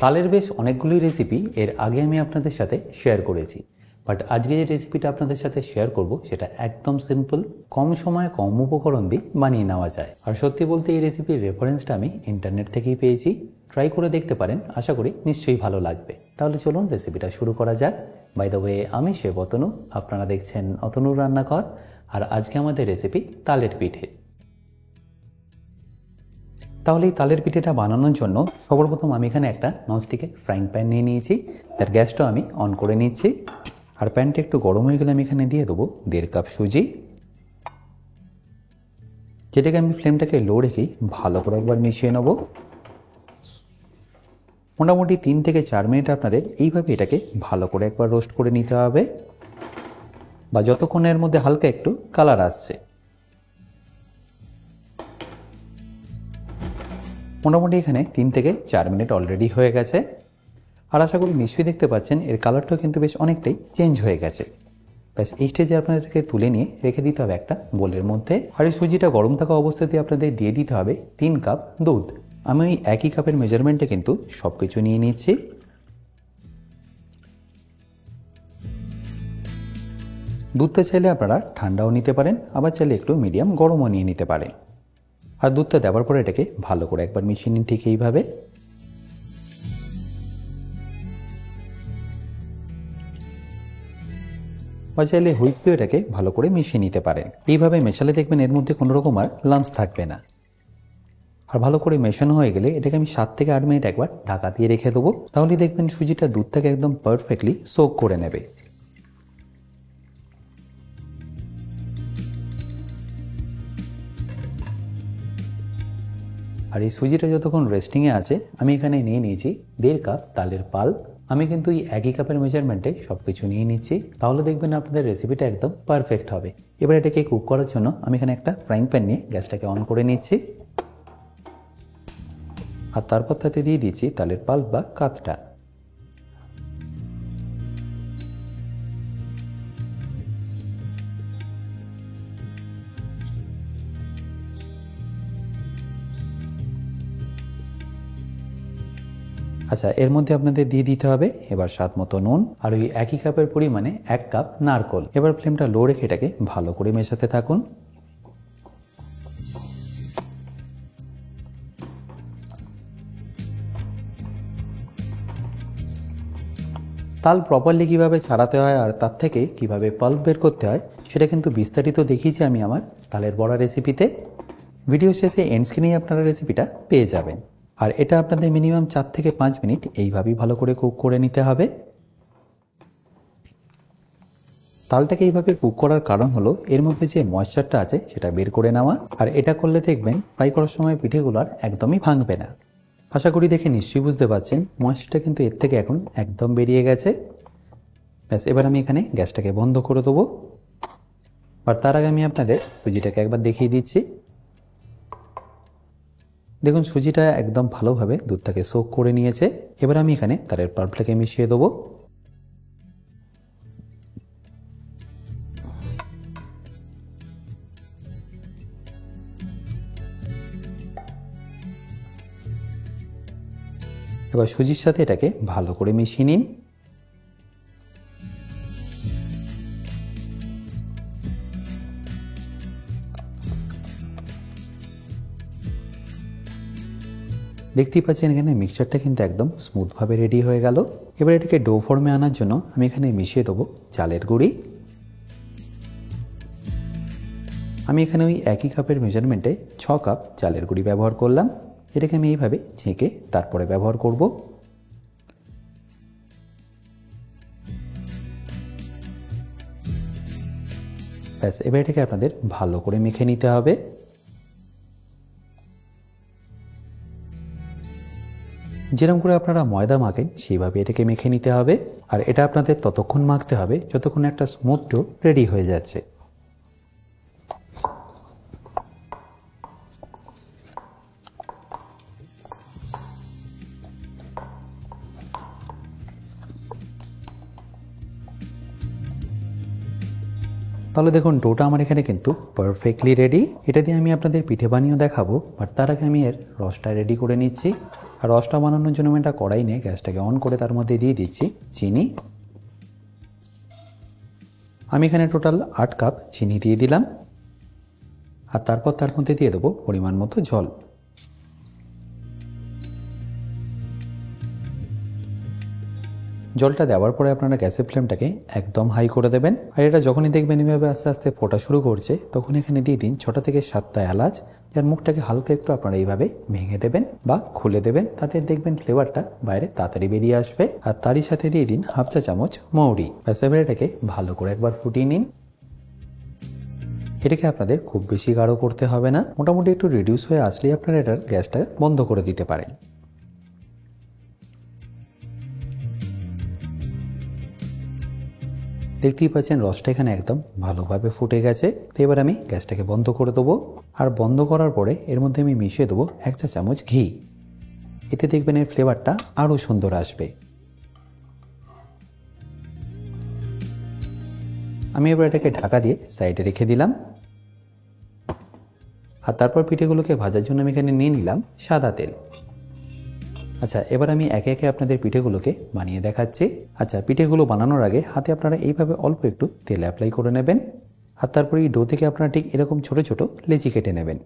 তালের বেশ অনেকগুলোই রেসিপি এর আগে আমি আপনাদের সাথে শেয়ার করেছি, বাট আজকে যে রেসিপিটা আপনাদের সাথে শেয়ার করব সেটা একদম সিম্পল, কম সময়ে কম উপকরণ দিয়ে বানিয়ে নেওয়া যায়। আর সত্যি বলতে এই রেসিপির রেফারেন্সটা আমি ইন্টারনেট থেকেই পেয়েছি। ট্রাই করে দেখতে পারেন, আশা করি নিশ্চয়ই ভালো লাগবে। তাহলে চলুন রেসিপিটা শুরু করা যাক। বাই দ্য ওয়ে, আমি শেফ অতনু, আপনারা দেখছেন অতনুর রান্নাঘর। আর আজকে আমাদের রেসিপি তালের পিঠে। তাহলে এই তালের পিঠেটা বানানোর জন্য সর্বপ্রথম আমি এখানে একটা ননস্টিকের ফ্রাইং প্যান নিয়ে নিয়েছি। তার গ্যাসটা আমি অন করে নিচ্ছি। আর প্যানটা একটু গরম হয়ে গেলে আমি এখানে দিয়ে দেবো 1.5 কাপ সুজি, যেটাকে আমি ফ্লেমটাকে লো রেখেই ভালো করে একবার মিশিয়ে নেব। মোটামুটি 3 থেকে 4 মিনিট আপনাদের এইভাবে এটাকে ভালো করে একবার রোস্ট করে নিতে হবে, বা যতক্ষণের মধ্যে হালকা একটু কালার আসছে। মোটামুটি এখানে 3 থেকে 4 মিনিট অলরেডি হয়ে গেছে। আর আশা করি নিশ্চয়ই দেখতে পাচ্ছেন এর কালারটাও কিন্তু বেশ অনেকটাই চেঞ্জ হয়ে গেছে। ব্যাস এই স্টেজে আপনাদেরকে তুলে নিয়ে রেখে দিতে হবে একটা বোলের মধ্যে। আর এই সুজিটা গরম থাকা অবস্থাতে আপনাদের দিয়ে দিতে হবে 3 কাপ দুধ। আমি ওই একই কাপের মেজারমেন্টে কিন্তু সব কিছু নিয়ে নিচ্ছি। দুধটা চাইলে আপনারা ঠান্ডাও নিতে পারেন, আবার চাইলে একটু মিডিয়াম গরমও নিয়ে নিতে পারেন। আর দুধটা দেওয়ার পরে এটাকে ভালো করে একবার মিশিয়ে নিন ঠিক এইভাবে। বা চাইলে হুইপ দিয়ে এটাকে ভালো করে মিশিয়ে নিতে পারেন। এইভাবে মেশালে দেখবেন এর মধ্যে কোনো রকম আর লাম্পস থাকবে না। আর ভালো করে মেশানো হয়ে গেলে এটাকে আমি 7 থেকে 8 মিনিট একবার ঢাকা দিয়ে রেখে দেবো। তাহলে দেখবেন সুজিটা দুধটাকে একদম পারফেক্টলি সোক করে নেবে। আর এই সুজিটা যতক্ষণ রেস্টিংয়ে আছে আমি এখানে নিয়ে নিয়েছি 1.5 কাপ তালের পাল্প। আমি কিন্তু এই একই কাপের মেজারমেন্টে সব কিছু নিয়ে নিচ্ছি, তাহলে দেখবেন আপনাদের রেসিপিটা একদম পারফেক্ট হবে। এবার এটাকে কুক করার জন্য আমি এখানে একটা ফ্রাইং প্যান নিয়ে গ্যাসটাকে অন করে নিচ্ছি। আর তারপর তাতে দিয়ে দিচ্ছি তালের পাল্প বা কাতটা। আচ্ছা, এর মধ্যে আপনাদের দিয়ে দিতে হবে এবার স্বাদ মতো নুন, আর ওই একই কাপের পরিমাণে 1 কাপ নারকোল। এবার ফ্লেমটা লো রেখে এটাকে ভালো করে মেশাতে থাকুন। তাল প্রপারলি কিভাবে ছাড়াতে হয় আর তার থেকে কিভাবে পাল্প বের করতে হয় সেটা কিন্তু বিস্তারিত দেখিয়েছি আমি আমার তালের বড়া রেসিপিতে। ভিডিও শেষে এন্ড স্ক্রিনেই আপনারা রেসিপিটা পেয়ে যাবেন। আর এটা আপনাদের মিনিমাম 4 থেকে 5 মিনিট এইভাবেই ভালো করে কুক করে নিতে হবে। তালটাকে এইভাবে কুক করার কারণ হলো এর মধ্যে যে ময়েশ্চারটা আছে সেটা বের করে নেওয়া। আর এটা করলে দেখবেন ফ্রাই করার সময় পিঠেগুলো আর একদমই ভাঙবে না। আশা করি দেখে নিশ্চয়ই বুঝতে পারছেন ময়েশ্চারটা কিন্তু এর থেকে এখন একদম বেরিয়ে গেছে। ব্যাস, এবার আমি এখানে গ্যাসটাকে বন্ধ করে দেবো। আর তার আগে আমি আপনাদের সুজিটাকে একবার দেখিয়ে দিচ্ছি। দেখুন সুজিটা একদম ভালোভাবে দুধটাকে সোক করে নিয়েছে। এবার আমি এখানে তালের পাল্পটাকে মিশিয়ে দেবো। এবার সুজির সাথে এটাকে ভালো করে মিশিয়ে নিন। দেখতেই পাচ্ছেন এখানে মিক্সচারটা কিন্তু একদম স্মুথভাবে রেডি হয়ে গেল। এবার এটাকে ডো ফর্মে আনার জন্য আমি এখানে মিশিয়ে দেবো চালের গুঁড়ি। আমি এখানে ওই একই কাপের মেজারমেন্টে 6 কাপ চালের গুঁড়ি ব্যবহার করলাম। এটাকে আমি এইভাবে ছেঁকে তারপরে ব্যবহার করব। ব্যাস, এবার এটাকে আপনাদের ভালো করে মেখে নিতে হবে। যেরকম করে আপনারা ময়দা মাখেন সেইভাবে এটাকে মেখে নিতে হবে। আর এটা আপনাদের ততক্ষণ মাখতে হবে যতক্ষণ একটা স্মুথ ডো রেডি হয়ে যাচ্ছে। তাহলে দেখুন ডোটা আমার এখানে কিন্তু পারফেক্টলি রেডি। এটা দিয়ে আমি আপনাদের পিঠে বানিয়েও দেখাবো, বাট তার আগে আমি এর রসটা রেডি করে নিচ্ছি। আর রসটা বানানোর জন্য আমি একটা কড়াই নিয়ে গ্যাসটাকে অন করে তার মধ্যে দিয়ে দিচ্ছি চিনি। আমি এখানে টোটাল 8 কাপ চিনি দিয়ে দিলাম। আর তারপর তার মধ্যে দিয়ে দেবো পরিমাণ মতো জল। জলটা দেওয়ার পরে আপনারা গ্যাসের ফ্লেমটাকে একদম হাই করে দেবেন। আর এটা যখনই দেখবেন এভাবে আস্তে আস্তে ফোটা শুরু করছে, তখন এখানে দিয়ে দিন 6টা থেকে 7টা এলাচ, যার মুখটাকে হালকা একটু আপনারা এইভাবে ভেঙে দেবেন বা খুলে দেবেন। তাতে দেখবেন ফ্লেভারটা বাইরে তাড়াতাড়ি বেরিয়ে আসবে। আর তারই সাথে দিয়ে দিন 1/2 চা চামচ মৌরি। ব্যাস এবার এটাকে ভালো করে একবার ফুটিয়ে নিন। এটাকে আপনাদের খুব বেশি গাঢ় করতে হবে না, মোটামুটি একটু রিডিউস হয়ে আসলেই আপনারা এটার গ্যাসটা বন্ধ করে দিতে পারেন। দেখতেই পাচ্ছেন রসটা এখানে একদম ভালোভাবে ফুটে গেছে। তো এবার আমি গ্যাসটাকে বন্ধ করে দেবো। আর বন্ধ করার পরে এর মধ্যে আমি মিশিয়ে দেবো 1 চা চামচ ঘি। এতে দেখবেন এর ফ্লেভারটা আরও সুন্দর আসবে। আমি এবার এটাকে ঢাকা দিয়ে সাইডে রেখে দিলাম। আর তারপর পিঠেগুলোকে ভাজার জন্য আমি এখানে নিয়ে নিলাম সাদা তেল। আচ্ছা, এবার আমি একে একে আপনাদের পিঠেগুলোকে বানিয়ে দেখাচ্ছি। আচ্ছা, পিঠেগুলো বানানোর আগে হাতে আপনারা এইভাবে অল্প একটু তেল অ্যাপ্লাই করে নেবেন। আর তারপরে এই ডো থেকে আপনারা ঠিক এরকম ছোট ছোট লেচি কেটে নেবেন।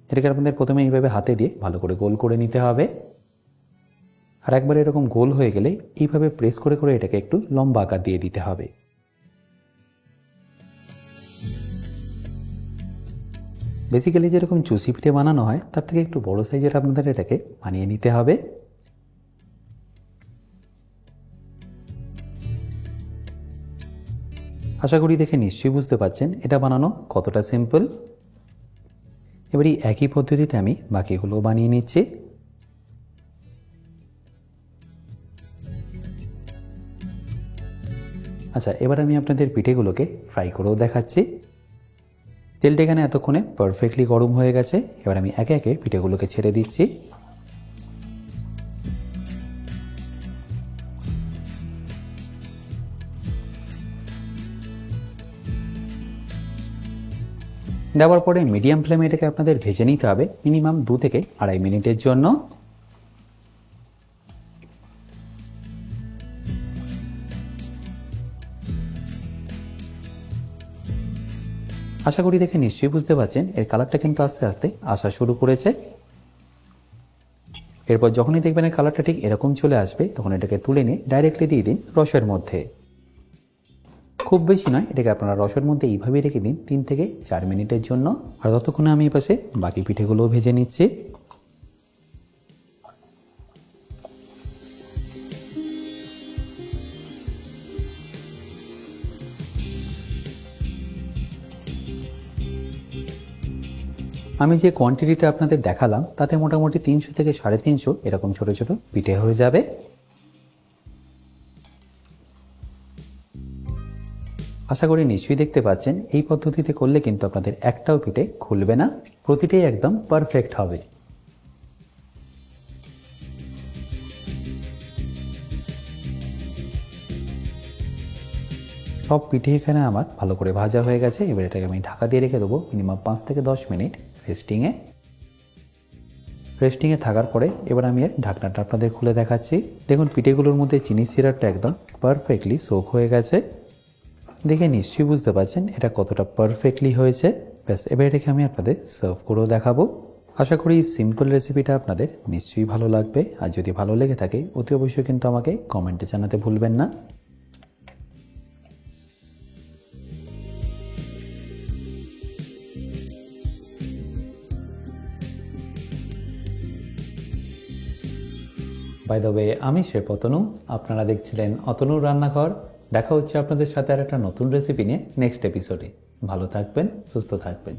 এটাকে আপনাদের প্রথমে এইভাবে হাতে দিয়ে ভালো করে গোল করে নিতে হবে। আর একবার এরকম গোল হয়ে গেলে এইভাবে প্রেস করে করে এটাকে একটু লম্বা আকার দিয়ে দিতে হবে। বেসিক্যালি যেরকম চুষি পিঠে বানানো হয় তার থেকে একটু বড় সাইজের আপনাদের এটাকে বানিয়ে নিতে হবে। আশা করি দেখে নিশ্চয়ই বুঝতে পারছেন এটা বানানো কতটা সিম্পল। এবার এই একই পদ্ধতিতে আমি বাকিগুলো বানিয়ে নিচ্ছি। আচ্ছা, এবার আমি আপনাদের পিঠেগুলোকে ফ্রাই করেও দেখাচ্ছি। তেলটা এখানে এতক্ষণে পারফেক্টলি গরম হয়ে গেছে। এবার আমি একে একে পিঠেগুলোকে ছেড়ে দিচ্ছি। দেওয়ার পরে মিডিয়াম ফ্লেমে এটাকে আপনাদের ভেজে নিতে হবে মিনিমাম 2 থেকে 2.5 মিনিটের জন্য। আশা করি দেখে নিশ্চয়ই বুঝতে পারছেন এর কালারটা কিন্তু আস্তে আস্তে আসা শুরু করেছে। এরপর যখনই দেখবেন এর কালারটা ঠিক এরকম চলে আসবে, তখন এটাকে তুলে নিয়ে ডাইরেক্টলি দিয়ে দিন রসের মধ্যে। খুব বেশি নয়, এটাকে আপনারা রসের মধ্যে এইভাবেই রেখে দিন 3 থেকে 4 মিনিটের জন্য। আর ততক্ষণে আমি এই পাশে বাকি পিঠেগুলোও ভেজে নিচ্ছি। আমি যে কোয়ান্টিটিটা আপনাদের দেখালাম তাতে মোটামুটি 300 থেকে 350 এরকম ছোট ছোট পিঠে হয়ে যাবে। আশা করি নিশ্চয়ই দেখতে পাচ্ছেন এই পদ্ধতিতে করলে কিন্তু আপনাদের একটাও পিঠে খুলবে না, প্রতিটাই একদম পারফেক্ট হবে। সব পিঠে এখানে আমার ভালো করে ভাজা হয়ে গেছে। এবার এটাকে আমি ঢাকা দিয়ে রেখে দেবো মিনিমাম 5 থেকে 10 মিনিট রেস্টিংয়ে থাকার পরে এবার আমি এর ঢাকনাটা আপনাদের খুলে দেখাচ্ছি। দেখুন পিঠেগুলোর মধ্যে চিনি সিরাপটা একদম পারফেক্টলি সোক হয়ে গেছে। দেখে নিশ্চয়ই বুঝতে পারছেন এটা কতটা পারফেক্টলি হয়েছে। ব্যাস এবার এটাকে আমি আপনাদের সার্ভ করেও দেখাবো। আশা করি এই সিম্পল রেসিপিটা আপনাদের নিশ্চয়ই ভালো লাগবে। আর যদি ভালো লেগে থাকে অতি অবশ্যই কিন্তু আমাকে কমেন্টে জানাতে ভুলবেন না। বাই দ্য ওয়ে, আমি শেফ অতনু, আপনারা দেখছিলেন অতনুর রান্নাঘর। দেখা হচ্ছে আপনাদের সাথে আর একটা নতুন রেসিপি নিয়ে নেক্সট এপিসোডে। ভালো থাকবেন, সুস্থ থাকবেন।